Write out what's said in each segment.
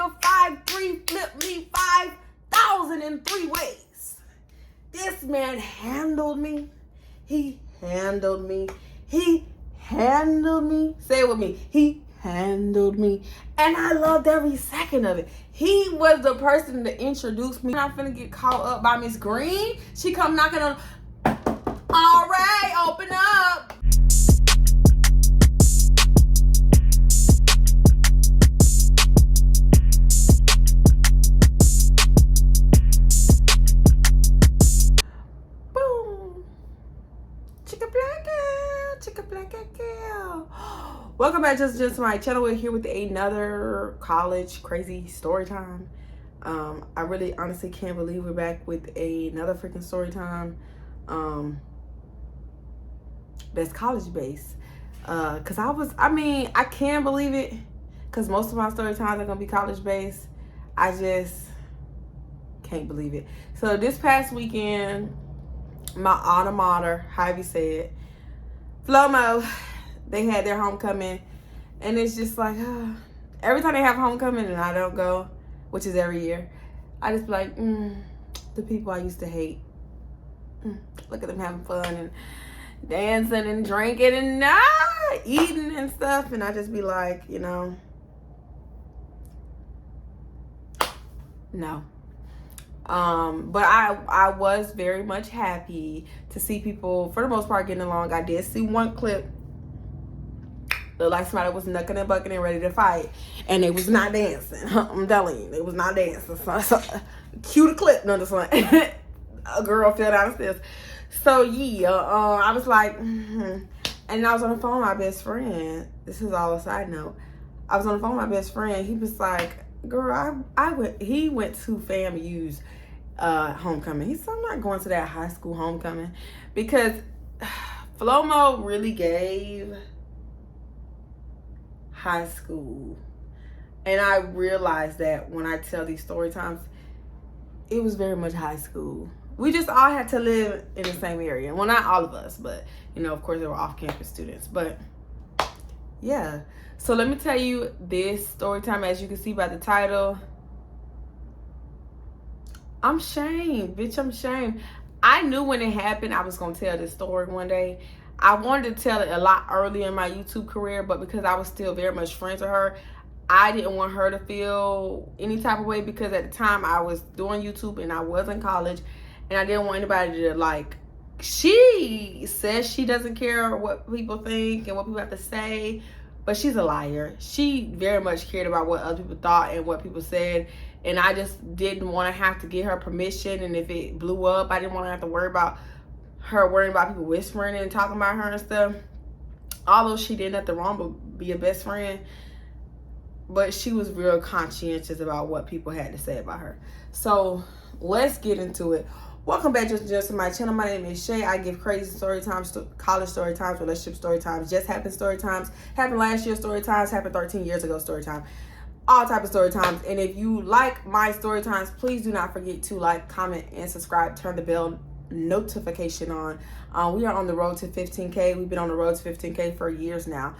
nigga 5'3", flip me 5,000 in 3 ways. This man handled me. He handled me. He handled me. Say it with me. He handled me. And I loved every second of it. He was the person that introduced me. I'm not finna get caught up by Miss Green. She come knocking on. All right, open up. Welcome back to my channel. We're here with another college crazy story time. I really honestly can't believe we're back with another freaking story time that's college based. Cause I can't believe it, because most of my story times are gonna be college based. I just can't believe it. So this past weekend, my alma mater, however you say it, Flomo, they had their homecoming, and it's just like, every time they have homecoming and I don't go, which is every year, I just be like, the people I used to hate. Look at them having fun and dancing and drinking and eating and stuff, and I just be like, no. But I was very much happy to see people, for the most part, getting along. I did see one clip. Looked like somebody was knucking and bucking and ready to fight, and they was not dancing. I'm telling you, they was not dancing. So, cue the clip. No, this one. A girl fell down the stairs. So yeah, I was like, and I was on the phone with my best friend. This is all a side note. I was on the phone with my best friend. He was like, girl, he went to FAMU's homecoming. He said, I'm not going to that high school homecoming, because Flomo really gave high school. And I realized that when I tell these story times, it was very much high school. We just all had to live in the same area. Well, not all of us, but of course there were off-campus students. But yeah, so let me tell you this story time. As you can see by the title, I'm shamed, bitch. I'm shamed. I knew when it happened I was gonna tell this story one day. I wanted to tell it a lot earlier in my YouTube career, but because I was still very much friends with her, I didn't want her to feel any type of way, because at the time I was doing YouTube and I was in college, and I didn't want anybody to, like, she says she doesn't care what people think and what people have to say, but she's a liar. She very much cared about what other people thought and what people said, and I just didn't want to have to get her permission. And if it blew up, I didn't want to have to worry about her worrying about people whispering and talking about her and stuff. Although she did nothing wrong but be a best friend, but she was real conscientious about what people had to say about her. So let's get into it. Welcome back to my channel. My name is Shaye. I give crazy story times, college story times, relationship story times, just happened story times, happened last year story times, happened 13 years ago story time, all type of story times. And if you like my story times, please do not forget to like, comment, and subscribe. Turn the bell notification on. We are on the road to 15K. We've been on the road to 15K for years now.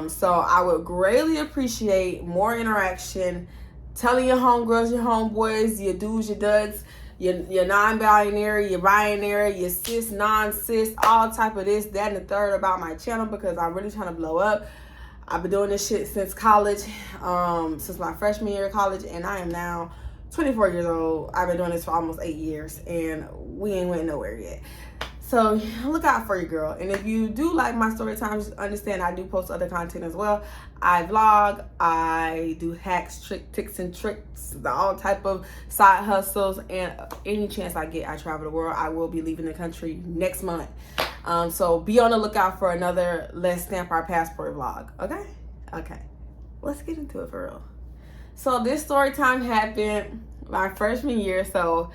So I would greatly appreciate more interaction, telling your homegirls, your homeboys, your dudes, your duds, your non-binary, your binary, your cis, non-cis, all type of this, that, and the third about my channel, because I'm really trying to blow up. I've been doing this shit since college, since my freshman year of college, and I am now 24 years old. I've been doing this for almost 8 years, and we ain't went nowhere yet. So look out for your girl. And if you do like my story times, understand I do post other content as well. I vlog, I do hacks, tips and tricks, all type of side hustles, and any chance I get, I travel the world. I will be leaving the country next month. So be on the lookout for another Let's Stamp Our Passport vlog. Okay, let's get into it for real. So this story time happened my freshman year. So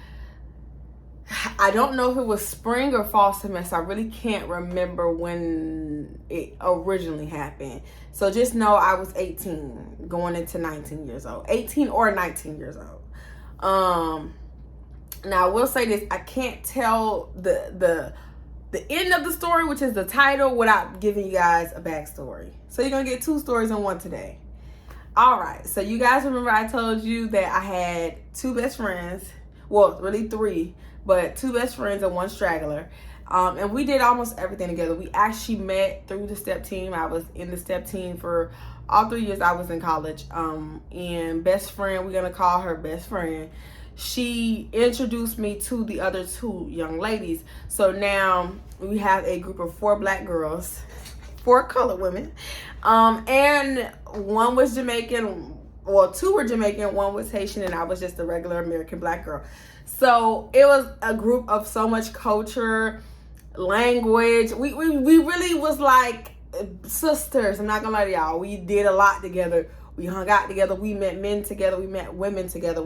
I don't know if it was spring or fall semester. I really can't remember when it originally happened. So just know I was 18 going into 19 years old. 18 or 19 years old. Now I will say this, I can't tell the end of the story, which is the title, without giving you guys a backstory. So you're gonna get two stories in one today. All right, so you guys remember I told you that I had 2 best friends. Well, really 3, but 2 best friends and 1 straggler. And we did almost everything together. We actually met through the step team. I was in the step team for all 3 years I was in college. And best friend, we're going to call her best friend. She introduced me to the other 2 young ladies. So now we have a group of 4 black girls, 4 colored women. And 1 was Jamaican. Well, 2 were Jamaican, 1 was Haitian, and I was just a regular American black girl. So it was a group of so much culture, language. We really was like sisters. I'm not gonna lie to y'all. We did a lot together. We hung out together. We met men together. We met women together.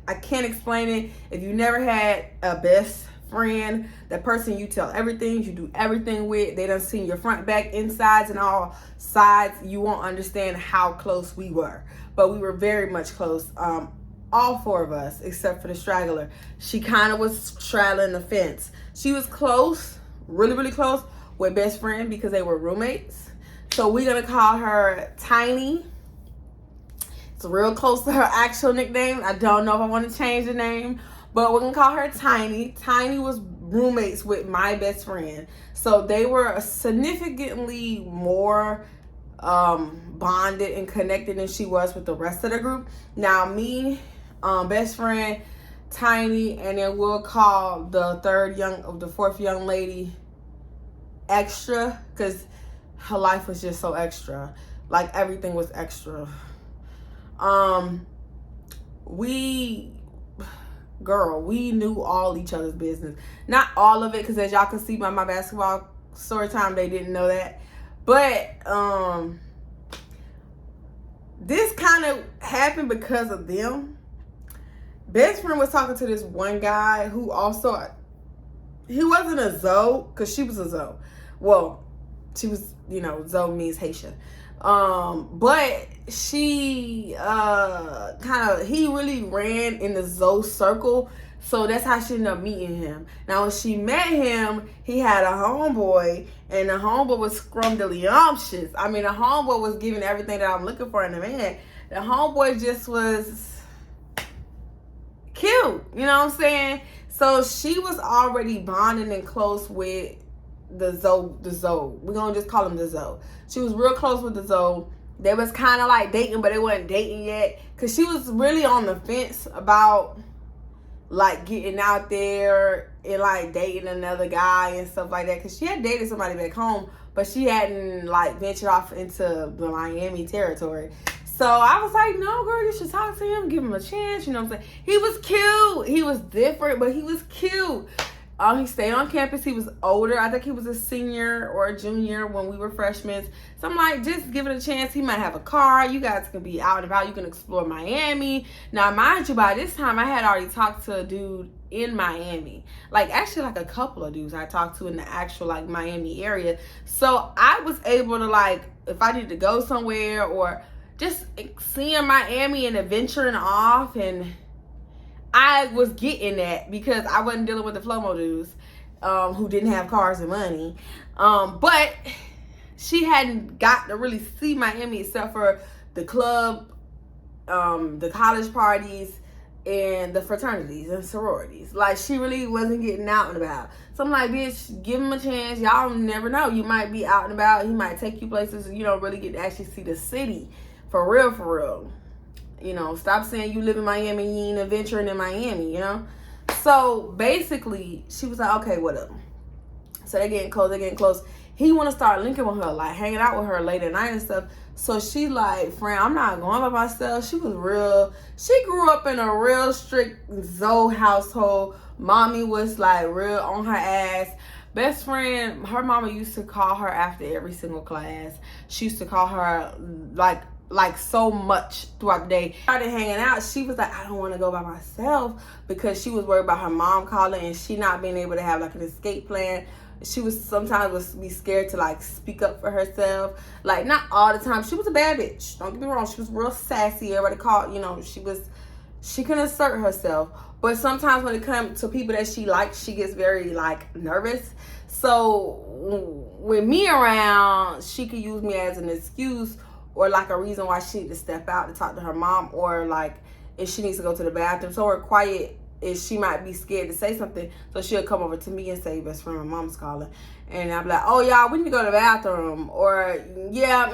I can't explain it. If you never had a best friend, that person you tell everything, you do everything with, they done seen your front, back, insides, and all sides, you won't understand how close we were. But we were very much close. All 4 of us, except for the straggler. She kind of was straddling the fence. She was close, really, really close with best friend because they were roommates. So we're going to call her Tiny. It's real close to her actual nickname. I don't know if I want to change the name, but we're going to call her Tiny. Tiny was roommates with my best friend. So they were significantly more bonded and connected than she was with the rest of the group. Now me, best friend, Tiny, and then we'll call the 4th young lady Extra, because her life was just so extra. Like everything was extra. We knew all each other's business. Not all of it, because as y'all can see by my basketball story time, they didn't know that. But this kind of happened because of them. Best friend was talking to this one guy who also, he wasn't a Zoe, because she was a Zoe. Well, she was, Zoe means Haitian. But she he really ran in the Zoe circle. So that's how she ended up meeting him. Now, when she met him, he had a homeboy, and the homeboy was scrumdiddlyumptious. I mean, the homeboy was giving everything that I'm looking for in a man. The homeboy just was cute, you know what I'm saying? So she was already bonding and close with the Zoe. We're going to just call him the Zoe. She was real close with the Zoe. They was kind of like dating, but they wasn't dating yet. Because she was really on the fence about like getting out there and like dating another guy and stuff like that, because she had dated somebody back home, but she hadn't like ventured off into the Miami territory. So I was like, no, girl, you should talk to him, give him a chance. You know what I'm saying? He was cute. He was different, but he was cute. He stayed on campus. He was older. I think he was a senior or a junior when we were freshmen. So I'm like, just give it a chance. He might have a car. You guys can be out and about. You can explore Miami. Now, mind you, by this time, I had already talked to a dude in Miami. Like, actually, like a couple of dudes I talked to in the actual, like, Miami area. So I was able to, like, if I needed to go somewhere or just seeing Miami and adventuring off, and I was getting that because I wasn't dealing with the Flomo dudes who didn't have cars and money. But she hadn't got to really see Miami except for the club, the college parties, and the fraternities and sororities. Like, she really wasn't getting out and about. So I'm like, bitch, give him a chance. Y'all never know. You might be out and about. He might take you places you don't really get to actually see the city. For real, for real. You know, stop saying you live in Miami, you ain't adventuring in Miami, you know? So, basically, she was like, okay, what up? So, they're getting close. He want to start linking with her, like, hanging out with her late at night and stuff. So, she like, friend, I'm not going by myself. She grew up in a real strict Zoe household. Mommy was, like, real on her ass. Best friend, her mama used to call her after every single class. She used to call her, like so much throughout the day. Started hanging out, she was like, I don't want to go by myself, because she was worried about her mom calling and she not being able to have like an escape plan. She was sometimes be scared to like speak up for herself. Like, not all the time. She was a bad bitch, don't get me wrong. She was real sassy. Everybody called, you know, she can assert herself. But sometimes when it comes to people that she likes, she gets very like nervous. So with me around, she could use me as an excuse, or like a reason why she needs to step out to talk to her mom, or like if she needs to go to the bathroom. So her quiet is she might be scared to say something, so she'll come over to me and say, best friend, my mom's calling. And I'll be like, oh, y'all, we need to go to the bathroom. Or, yeah,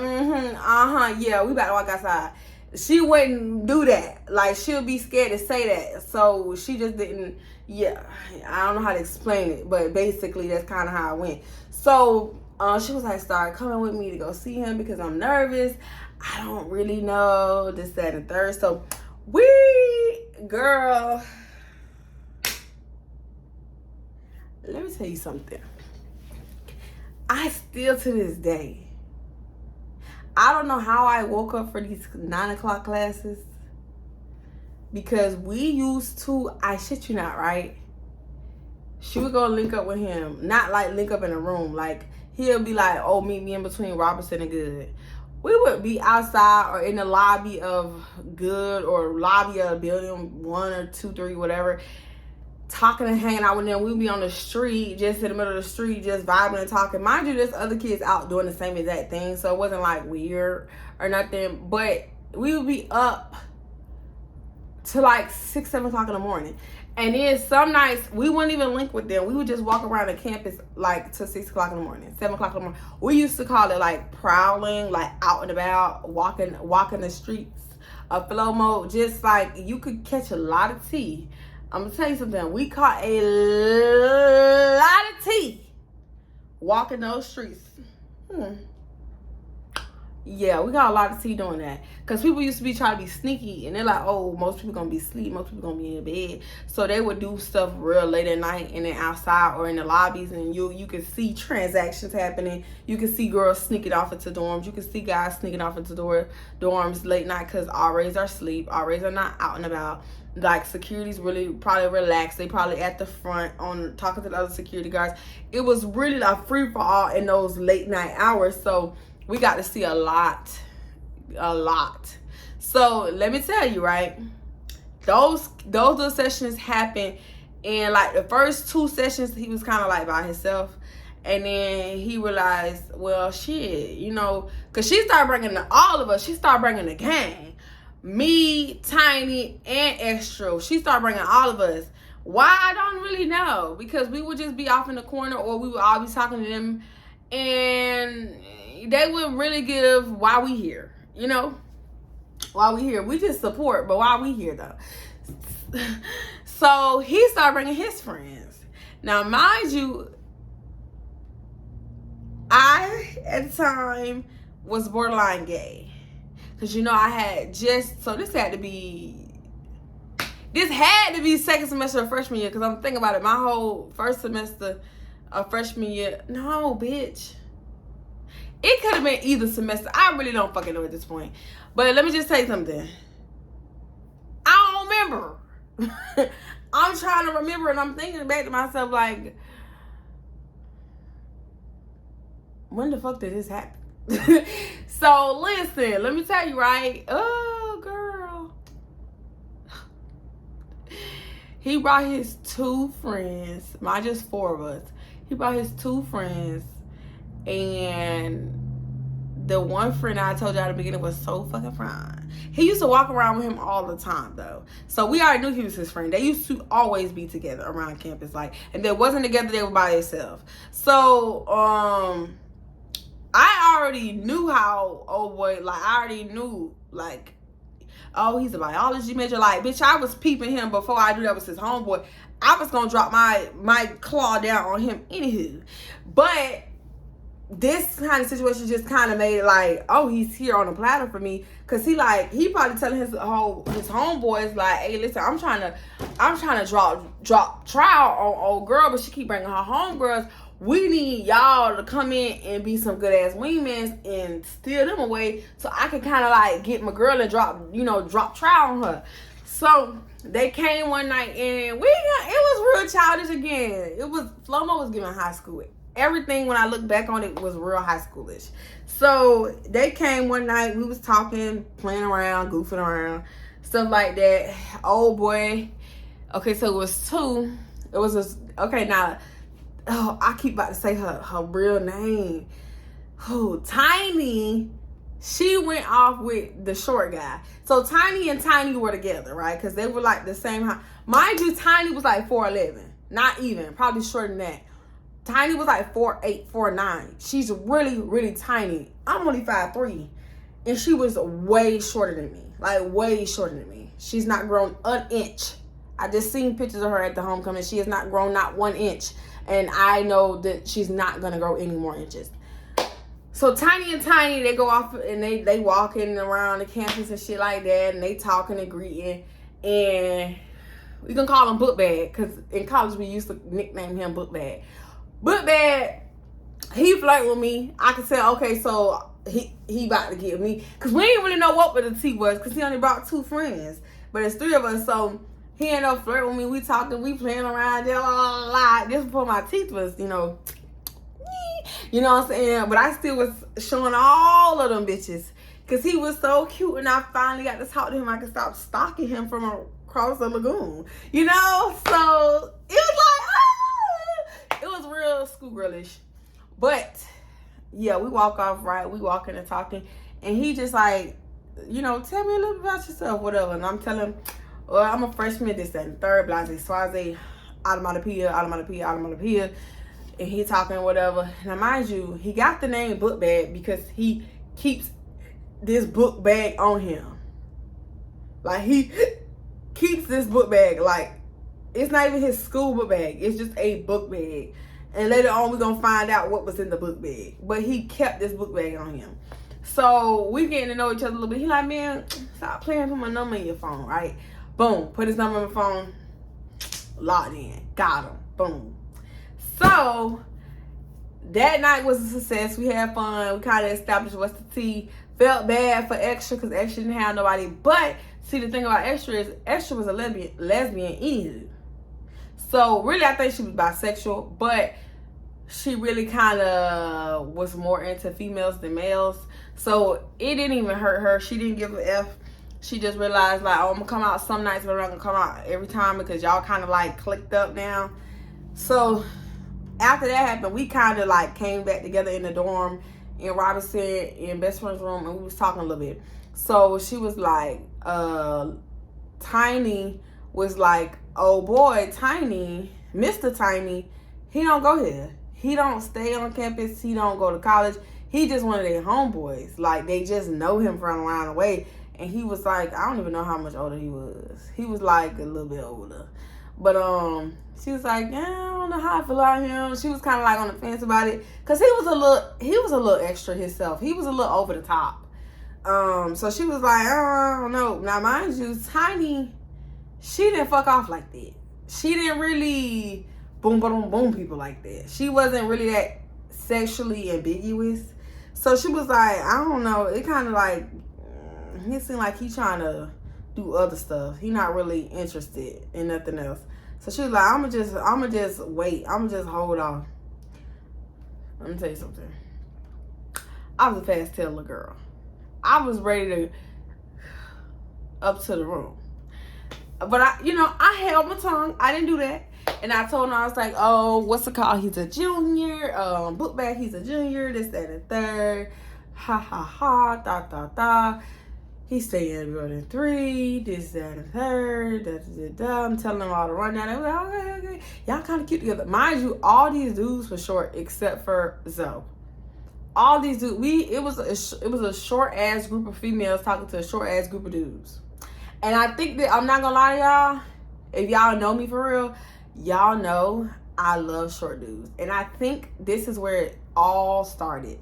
yeah, we about to walk outside. She wouldn't do that. Like, she'll be scared to say that. So she just didn't, yeah, I don't know how to explain it, but basically that's kind of how it went. So she was like, start coming with me to go see him because I'm nervous. I don't really know this, that, and third. So girl, let me tell you something. I still to this day, I don't know how I woke up for these 9 o'clock classes, because we used to, I shit you not, right? She would go link up with him, not like link up in a room. Like he'll be like, oh, meet me in between Robertson and Good. We would be outside or in the lobby of Good or lobby of building 1 or 2, 3, whatever, talking and hanging out with them. We'd be on the street, just in the middle of the street, just vibing and talking. Mind you, there's other kids out doing the same exact thing, so it wasn't like weird or nothing. But we would be up to like 6, 7 o'clock in the morning. And then some nights we wouldn't even link with them. We would just walk around the campus like till 6 o'clock in the morning, 7 o'clock in the morning. We used to call it like prowling, like out and about, walking the streets, a flow mode. Just like you could catch a lot of tea. I'm gonna tell you something. We caught a lot of tea walking those streets. Yeah, we got a lot of tea doing that. Because people used to be trying to be sneaky. And they're like, oh, most people going to be asleep. Most people going to be in bed. So they would do stuff real late at night. And then outside or in the lobbies. And you could see transactions happening. You could see girls sneaking off into dorms. You could see guys sneaking off into dorms late night. Because RAs are asleep. RAs are not out and about. Like, security's really probably relaxed. They probably at the front on talking to the other security guards. It was really like free for all in those late night hours. So we got to see a lot. So let me tell you, right? Those little sessions happened, and like the first 2 sessions, he was kind of like by himself, and then he realized, well, shit, you know, cause she started bringing all of us. She started bringing the gang, me, Tiny, and Extra. She started bringing all of us. Why, I don't really know, because we would just be off in the corner, or we would all be talking to them, and they would really give why we here, you know, why we here. We just support, but why we here though? So he started bringing his friends. Now, mind you, I at the time was borderline gay, because you know I had just, so this had to be second semester of freshman year, because I'm thinking about it, my whole first semester of freshman year. No, bitch. It could have been either semester. I really don't fucking know at this point. But let me just say something. I don't remember. I'm trying to remember, and I'm thinking back to myself like, when the fuck did this happen? So listen, let me tell you, right? Oh, girl. He brought his 2 friends. Not just 4 of us. He brought his 2 friends. And the one friend I told you at the beginning was so fucking fine. He used to walk around with him all the time though. So we already knew he was his friend. They used to always be together around campus. Like, if they wasn't together, they were by themselves. So I already knew how, oh boy, like I already knew like, oh, he's a biology major. Like, bitch, I was peeping him before I knew that was his homeboy. I was gonna drop my claw down on him anywho. But this kind of situation just kind of made it like, oh, he's here on a platter for me, cause he probably telling his homeboys like, hey, listen, I'm trying to drop trial on old girl, but she keep bringing her homegirls. We need y'all to come in and be some good ass wingmans and steal them away, so I can kind of like get my girl and drop trial on her. So they came one night and it was real childish again. Flomo was giving high school. Everything when I look back on it was real high schoolish. So they came one night, we was talking, playing around, goofing around, stuff like that. Oh boy. Okay, so it was 2. It was this, okay, now, oh, I keep about to say her real name. Oh, Tiny she went off with the short guy. So Tiny and Tiny were together, right? Because they were like the same height. Mind you, Tiny was like 4'11". Not even. Probably shorter than that. Tiny was like 4'8", 4'9". She's really, really tiny. I'm only 5'3". And she was way shorter than me. Like, way shorter than me. She's not grown an inch. I just seen pictures of her at the homecoming. She has not grown not 1 inch. And I know that she's not going to grow any more inches. So Tiny and Tiny, they go off and they walking around the campus and shit like that. And they talking and greeting. And we can call him Book Bag. Because in college we used to nickname him Book Bag. Book Bag, he flirt with me. I could say, okay, so he about to get me. Because we didn't really know what the tea was. Because he only brought 2 friends. But it's 3 of us. So he ended up flirting with me. We talking, we playing around. Just before my teeth was, you know what I'm saying? But I still was showing all of them bitches. Because he was so cute. And I finally got to talk to him. I could stop stalking him from across the lagoon. You know? So it was like, it was real schoolgirlish. But yeah, we walk off, right? We walking and talking. And he just like, you know, tell me a little bit about yourself, whatever. And I'm telling him, well, I'm a freshman, this, that, and third, blase, swaze, onomatopoeia. And he talking whatever. Now, mind you, he got the name Book Bag because he keeps this book bag on him. Like, he keeps this book bag. Like, it's not even his school book bag. It's just a book bag. And later on, we're going to find out what was in the book bag. But he kept this book bag on him. So, we getting to know each other a little bit. He like, man, stop playing, put my number in your phone, right? Boom. Put his number in my phone. Locked in. Got him. Boom. So, that night was a success. We had fun. We kind of established what's the tea. Felt bad for Extra because Extra didn't have nobody. But, see, the thing about Extra is Extra was a lesbian anywho. So, really, I think she was bisexual. But she really kind of was more into females than males. So, it didn't even hurt her. She didn't give a F. She just realized, like, oh, I'm going to come out some nights, but I'm not going to come out every time because y'all kind of, like, clicked up now. So, after that happened, we kind of like came back together in the dorm in Robinson in Best Friend's room, and we was talking a little bit. So she was like, Tiny was like, oh boy, Tiny, Mr. Tiny, he don't go here. He don't stay on campus. He don't go to college. He just one of their homeboys. Like, they just know him from around the way. And he was like, I don't even know how much older he was. He was like a little bit older. But she was like, yeah, I don't know how I feel about him. She was kind of like on the fence about it, cause he was a little extra himself. He was a little over the top. So she was like, oh, I don't know. Now, mind you, Tiny, she didn't fuck off like that. She didn't really boom, boom, boom people like that. She wasn't really that sexually ambiguous. So she was like, I don't know. It kind of like, it seemed like he trying to do other stuff. He not really interested in nothing else. So she was like, I'ma just wait. I'ma just hold on. Let me tell you something. I was a fast tail little girl. I was ready to up to the room. But I held my tongue. I didn't do that. And I told him, I was like, oh, what's it called? He's a junior. Book Bag, he's a junior. This, that, and third. Ha, ha, ha. Da, da, da. He's staying building 3, this, that, and third, da, da, da, da. I'm telling them all to run down. They were like, okay. Y'all kind of cute together. Mind you, all these dudes were short except for Zoe. All these dudes, it was a short ass group of females talking to a short ass group of dudes. And I think that, I'm not gonna lie to y'all, if y'all know me for real, y'all know I love short dudes. And I think this is where it all started.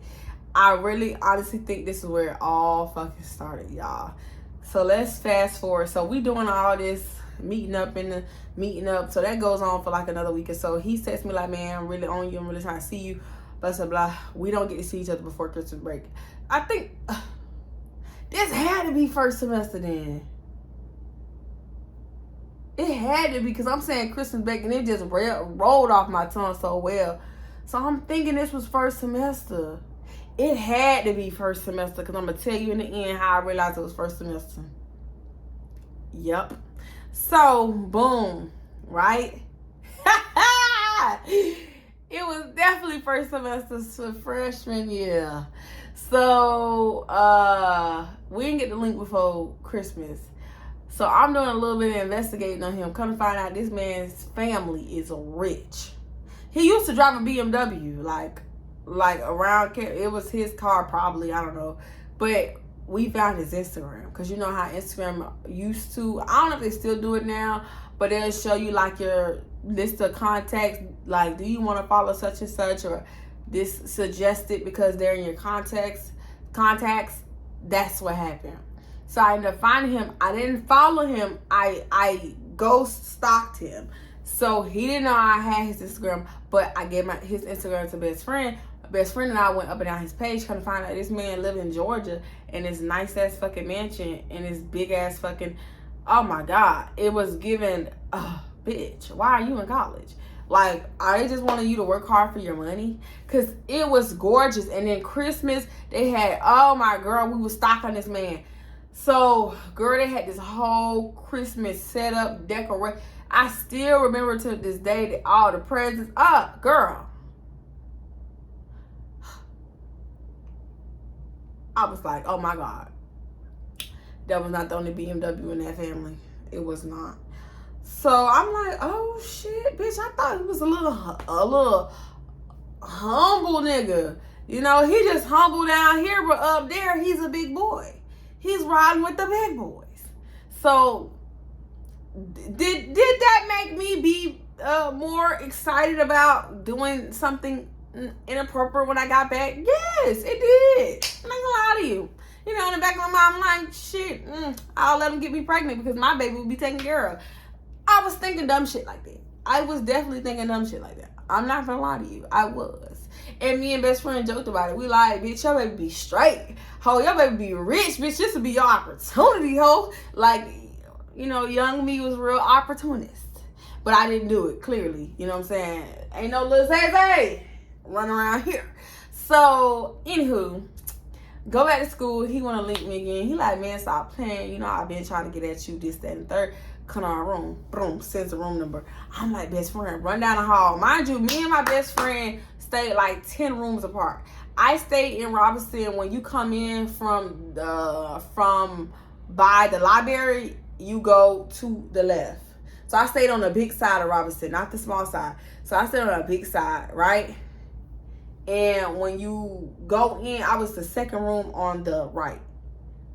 I really honestly think this is where it all fucking started, y'all. So let's fast forward. So we doing all this meeting up. So that goes on for like another week or so. He texts me like, man, I'm really on you. I'm really trying to see you. Blah, blah, blah. We don't get to see each other before Christmas break. I think this had to be first semester then. It had to be, because I'm saying Christmas break and it just rolled off my tongue so well. So I'm thinking this was first semester. It had to be first semester, because I'm going to tell you in the end how I realized it was first semester. Yep. So, boom. Right? It was definitely first semester for freshman year. So we didn't get the link before Christmas. So I'm doing a little bit of investigating on him. Come to find out this man's family is rich. He used to drive a BMW, like around, it was his car probably, I don't know. But we found his Instagram, because you know how Instagram used to, I don't know if they still do it now, but they'll show you like your list of contacts, like do you want to follow such and such, or this suggested because they're in your contacts. That's what happened. So I ended up finding him. I didn't follow him. I ghost stalked him. So he didn't know I had his Instagram, but I gave his Instagram to best friend. Best friend and I went up and down his page, trying to find out this man lived in Georgia in this nice ass fucking mansion and this big ass fucking, oh my God. It was given, bitch, why are you in college? Like, I just wanted you to work hard for your money, because it was gorgeous. And then Christmas, they had, oh my girl, we was stalking this man. So, girl, they had this whole Christmas setup, decorate. I still remember to this day that all the presents. Girl. I was like, oh my God. That was not the only BMW in that family. It was not. So I'm like, oh shit, bitch. I thought he was a little humble nigga. You know, he just humble down here, but up there, he's a big boy. He's riding with the big boys. So did that make me be more excited about doing something inappropriate when I got back? Yes, it did. I'm not gonna lie to you. You know, in the back of my mind, I'm like, shit, I'll let him get me pregnant because my baby will be taken care of. I was thinking dumb shit like that. I was definitely thinking dumb shit like that. I'm not gonna lie to you. I was. And me and best friend joked about it. We like, bitch, your baby be straight. Ho, your baby be rich, bitch. This will be your opportunity, ho. Like, you know, young me was real opportunist. But I didn't do it, clearly. You know what I'm saying? Ain't no little Zay run around here. So, anywho, go back to school. He want to link me again. He like, man, stop playing. You know, I've been trying to get at you, this, that, and third. Come to our room. Boom, sends the room number. I'm like, best friend, run down the hall. Mind you, me and my best friend stayed like 10 rooms apart. I stayed in Robinson. When you come in from by the library, you go to the left. So I stayed on the big side of Robinson, not the small side. So I stayed on the big side, right? And when you go in, I was the second room on the right.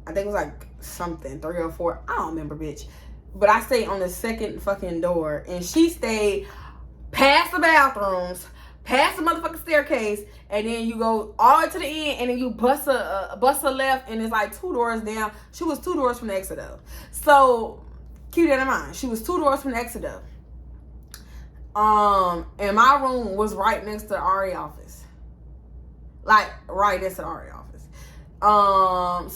I think it was like something, 3 or 4. I don't remember, bitch. But I stayed on the second fucking door. And she stayed past the bathrooms, past the motherfucking staircase. And then you go all the way to the end. And then you bust a left. And it's like 2 doors down. She was 2 doors from the exit though. So keep that in mind. She was 2 doors from the exit though. And my room was right next to the RA office. Like, right next to the RA office.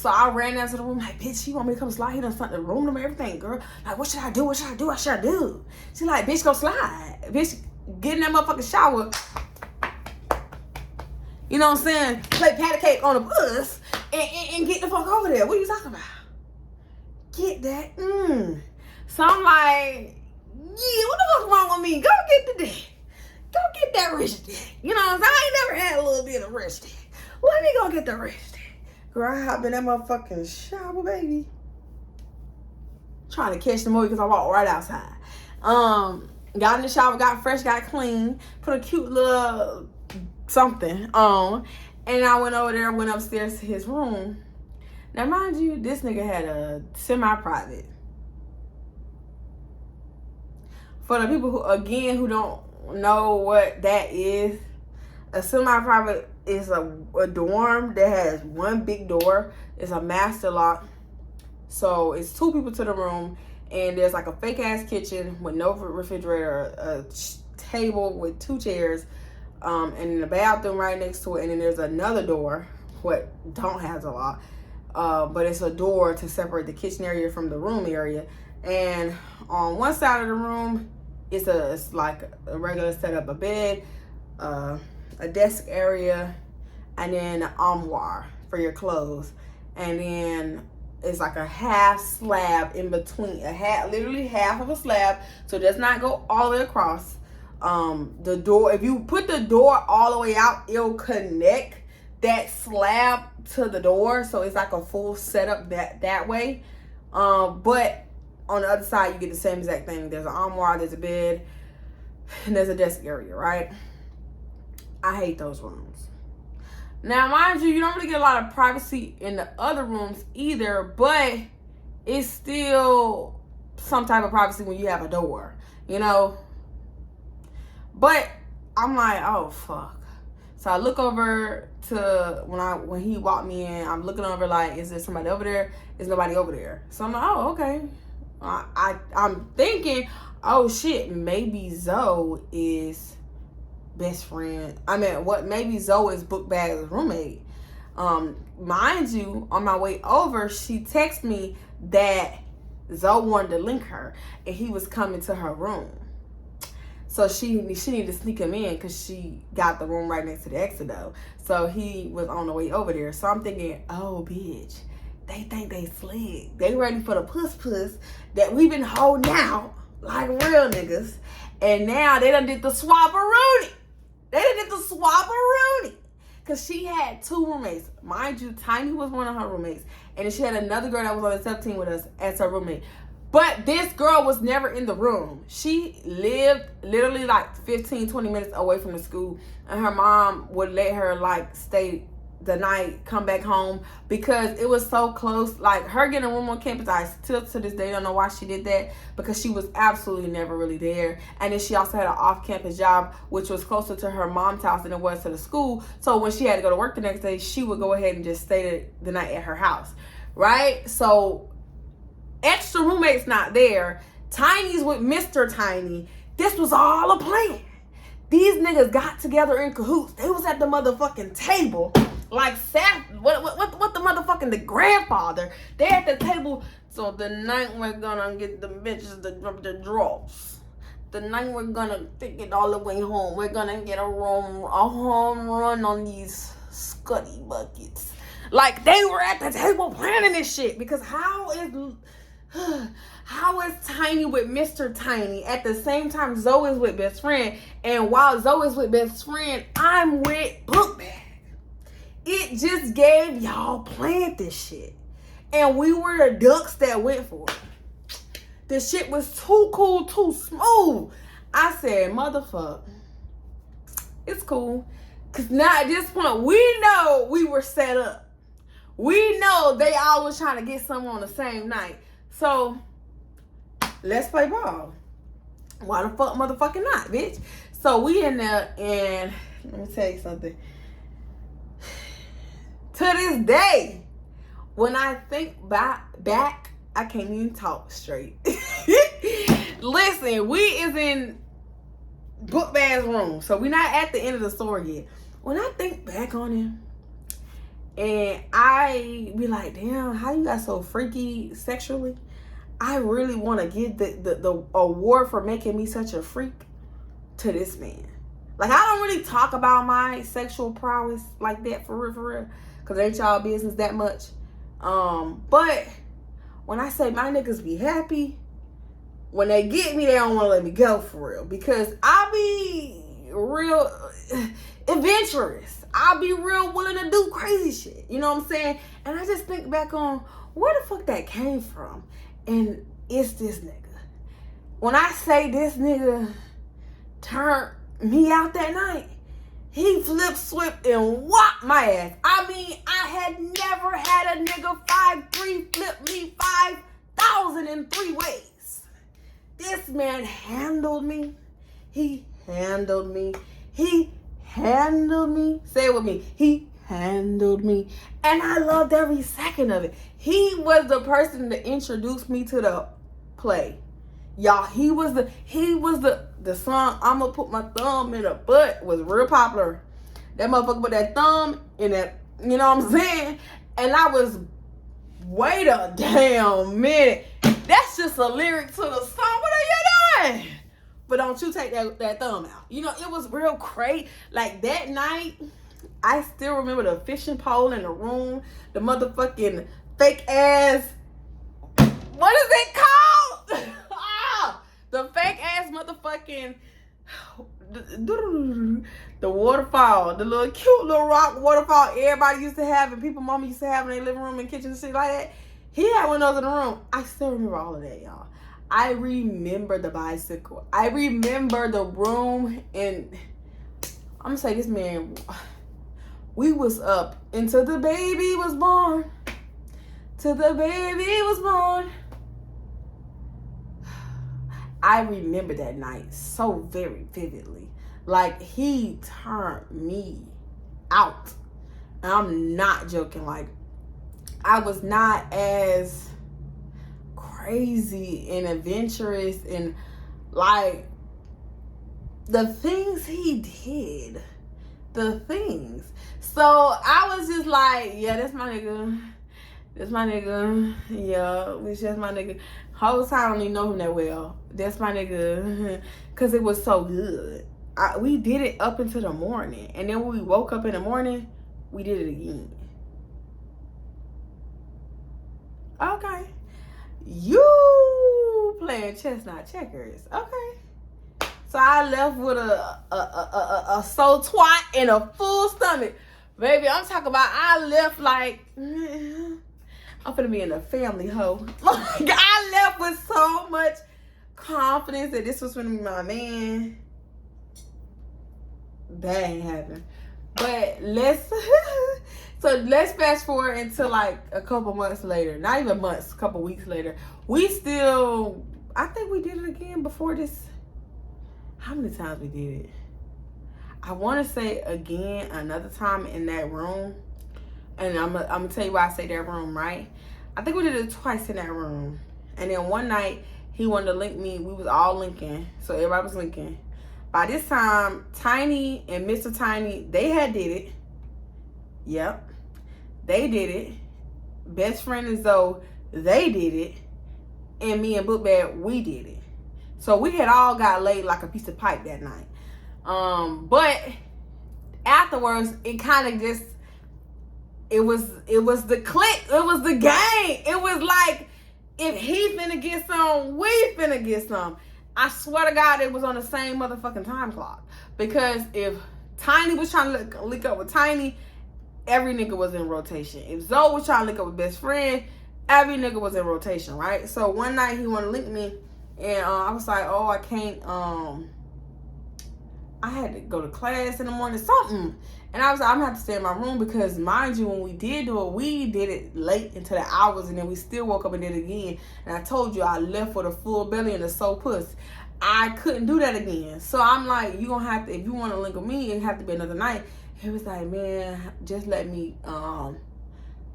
So I ran down to the room like, bitch, you want me to come slide? He done sent the room number, everything, girl. Like, what should I do? What should I do? What should I do? She like, bitch, go slide. Bitch, get in that motherfucking shower. You know what I'm saying? Play patty cake on the bus and get the fuck over there. What are you talking about? Get that. So I'm like, yeah, what the fuck's wrong with me? Go get the dick. Go get that rich dick. You know what I'm saying? I ain't never had a little bit of rich dick. Let me go get the rich dick. Girl, I hop in that motherfucking shower, baby. Trying to catch the movie because I walked right outside. Got in the shower, got fresh, got clean, put a cute little something on, and I went over there, went upstairs to his room. Now, mind you, this nigga had a semi-private. For the people who don't know what that is, a semi-private is a dorm that has one big door. It's a master lock. So it's 2 people to the room, and there's like a fake ass kitchen with no refrigerator, a table with 2 chairs, and the bathroom right next to it. And then there's another door, what don't have a lock, but it's a door to separate the kitchen area from the room area. And on one side of the room, it's like a regular setup, a bed, a desk area, and then an armoire for your clothes. And then it's like a half slab in between, literally half of a slab, so it does not go all the way across. The door, if you put the door all the way out, it'll connect that slab to the door, so it's like a full setup that way. But on the other side, you get the same exact thing. There's an armoire, there's a bed, and there's a desk area, right? I hate those rooms. Now, mind you, you don't really get a lot of privacy in the other rooms either, but it's still some type of privacy when you have a door, you know? But I'm like, oh, fuck. So I look over to, when he walked me in, I'm looking over like, is there somebody over there? Is nobody over there? So I'm like, oh, okay. I'm thinking, oh shit, maybe Zoe is best friend. Maybe Zoe is Book Bag's roommate. Mind you, on my way over, she texted me that Zoe wanted to link her and he was coming to her room. So she needed to sneak him in because she got the room right next to the exit though. So he was on the way over there. So I'm thinking, oh bitch, they think they slick. They ready for the puss that we've been holding out like real niggas. And now they done did the swap-a-rooney. Because she had 2 roommates. Mind you, Tiny was one of her roommates. And then she had another girl that was on the 17 with us as her roommate. But this girl was never in the room. She lived literally like 15, 20 minutes away from the school. And her mom would let her like stay the night, come back home, because it was so close. Like her getting a room on campus, I still to this day don't know why she did that, because she was absolutely never really there. And then she also had an off-campus job, which was closer to her mom's house than it was to the school. So when she had to go to work the next day, she would go ahead and just stay the night at her house, right? So extra roommates not there. Tiny's with Mr. Tiny. This was all a plan. These niggas got together in cahoots. They was at the motherfucking table. Like what the motherfucking the grandfather. They at the table. So the night we're gonna get the bitches to drop their drops. The night we're gonna take it all the way home. We're gonna get a home run on these scuddy buckets. Like they were at the table planning this shit. Because how is Tiny with Mr. Tiny at the same time Zoe is with best friend, and while Zoe is with best friend, I'm with Book Bag? It just gave y'all planned this shit, and we were the ducks that went for it. The shit was too cool, too smooth. I said, motherfucker, it's cool, cause now at this point we know we were set up. We know they all was trying to get someone on the same night. So, let's play ball. Why the fuck motherfucking not, bitch? So, we in there, and let me tell you something. To this day, when I think back, I can't even talk straight. Listen, we is in Book Bag's room. So, we're not at the end of the story yet. When I think back on him, and I be like, damn, how you got so freaky sexually? I really want to give the award for making me such a freak to this man. Like, I don't really talk about my sexual prowess like that for real. Because it ain't y'all business that much. But when I say my niggas be happy, when they get me, they don't want to let me go for real. Because I be real adventurous. I'll be real willing to do crazy shit. You know what I'm saying? And I just think back on where the fuck that came from. And it's this nigga. When I say this nigga turned me out that night, he flipped, swift, and whopped my ass. I mean, I had never had a nigga 5'3" flip me 5,000 in 3 ways. This man handled me. He handled me. He handled me. Say it with me. He handled me. And I loved every second of it. He was the person that introduced me to the play. Y'all, he was the song I'ma Put My Thumb in a Butt was real popular. That motherfucker put that thumb in that, you know what I'm saying? And I was, wait a damn minute. That's just a lyric to the song. What are you doing? But don't you take that thumb out. You know, it was real great. Like that night, I still remember the fishing pole in the room, the motherfucking fake ass, what is it called? The fake ass motherfucking, the waterfall, the little cute little rock waterfall everybody used to have and people mama used to have in their living room and kitchen and shit like that. He had one of those in the room. I still remember all of that, y'all. I remember the bicycle. I remember the room, and I'm gonna say this man, we was up until the baby was born. Till the baby was born. I remember that night so very vividly. Like, he turned me out. And I'm not joking. Like, I was not as crazy and adventurous and like the things he did. The things. So I was just like, yeah, that's my nigga. That's my nigga. Yeah, it's just my nigga. Whole time I don't even know him that well. That's my nigga. Cause it was so good. We did it up until the morning. And then when we woke up in the morning, we did it again. Okay. You playing chess, not checkers. Okay. So I left with a soul twat and a full stomach. Baby, I'm talking about I left like, I'm finna be in a family hoe. Like, I left with so much confidence that this was finna be my man. That ain't happening. But let's fast forward until like a couple months later. Not even months, a couple weeks later. We still, I think we did it again before this. How many times we did it? I want to say again another time in that room. And I'm gonna tell you why I say that room, right? I think we did it twice in that room. And then one night, he wanted to link me. We was all linking. So everybody was linking. By this time, Tiny and Mr. Tiny, they had did it. Yep. They did it. Best Friend and Zoe, they did it. And me and Book Bag, we did it. So we had all got laid like a piece of pipe that night. But afterwards, it kind of just, it was the click. It was the game. It was like, if he finna get some, we finna get some. I swear to God, it was on the same motherfucking time clock. Because if Tiny was trying to link up with Tiny, every nigga was in rotation. If Zoe was trying to link up with Best Friend, every nigga was in rotation, right? So one night he wanted to link me, and I was like, oh, I can't, I had to go to class in the morning, something. And I was like, I'm gonna have to stay in my room because, mind you, when we did do it, we did it late into the hours, and then we still woke up and did it again. And I told you I left with a full belly and a sore puss. I couldn't do that again. So I'm like, you gonna have to, if you want to link with me, it have to be another night. He was like, man, just let me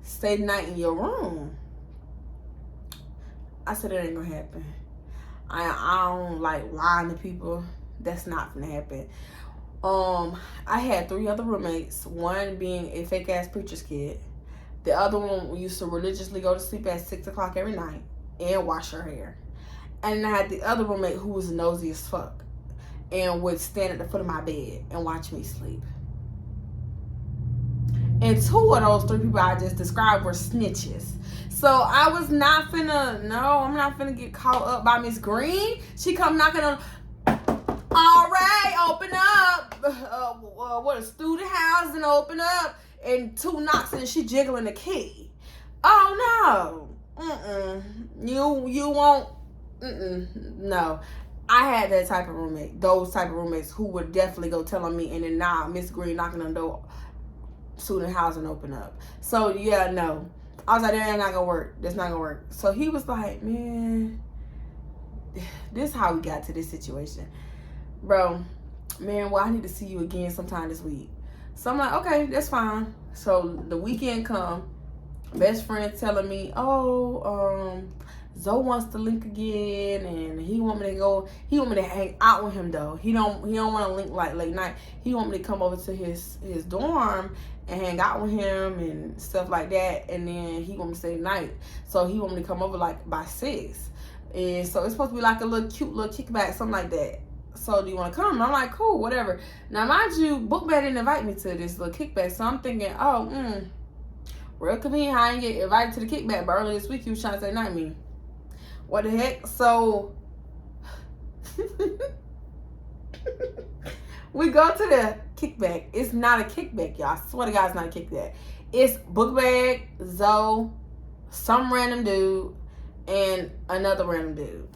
stay the night in your room. I said, that ain't gonna happen. I don't like lying to people. That's not gonna happen. I had 3 other roommates, one being a fake ass preacher's kid. The other one used to religiously go to sleep at 6 o'clock every night and wash her hair. And I had the other roommate who was nosy as fuck and would stand at the foot of my bed and watch me sleep. And 2 of those 3 people I just described were snitches. So I was not finna, no, I'm not finna get caught up by Miss Green. She come knocking on, all right, open up. What, a student house and open up. And 2 knocks and she jiggling the key. Oh, no. You won't. No. I had that type of roommate. Those type of roommates who would definitely go tell on me. And then nah, Miss Green knocking on the door, student house and open up. So yeah, no. I was like, that ain't not gonna work. That's not gonna work. So he was like, man, this is how we got to this situation. Bro, man, well, I need to see you again sometime this week. So I'm like, okay, that's fine. So the weekend come, Best Friend telling me, oh, Zoe wants to link again, and he want me to go. He want me to hang out with him though. He don't want to link like late night. He want me to come over to his dorm and hang out with him and stuff like that. And then he want me to stay the night. So he want me to come over like by 6. And so it's supposed to be like a little cute little kickback, something like that. So do you want to come? And I'm like, cool, whatever. Now, mind you, Bookbag didn't invite me to this little kickback. So I'm thinking, oh, real convenient how I didn't get invited to the kickback. But earlier this week, he was trying to say night me. What the heck? So, We go to the kickback. It's not a kickback, y'all. I swear to God, it's not a kickback. It's book bag, Zoe, some random dude, and another random dude.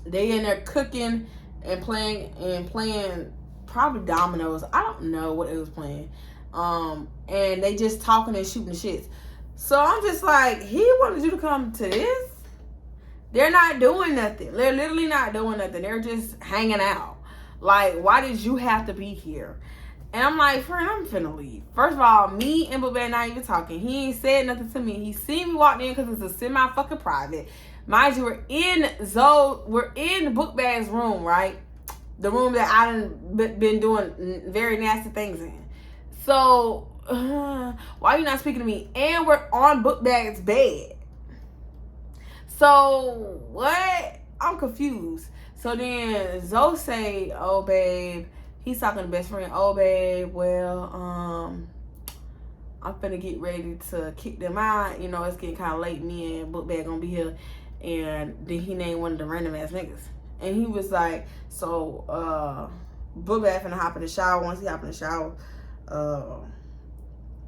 They in there cooking and playing probably dominoes. I don't know what it was playing. And they just talking and shooting shits. So I'm just like, he wanted you to come to this? They're not doing nothing. They're literally not doing nothing. They're just hanging out. Like, why did you have to be here? And I'm like, friend, I'm finna leave. First of all, me and Book Bag not even talking. He ain't said nothing to me. He seen me walk in because it's a semi-fucking private. Mind you, we're in Book Bag's room, right? The room that I done been doing very nasty things in. So, why are you not speaking to me? And we're on Book Bag's bed. So, what? I'm confused. So then Zoe say, oh, babe, he's talking to best friend. Oh, babe, well, I'm finna get ready to kick them out. You know, it's getting kind of late. Me and Book Bag gonna be here. And then he named one of the random ass niggas. And he was like, so, Book Bag finna hop in the shower. Once he hop in the shower,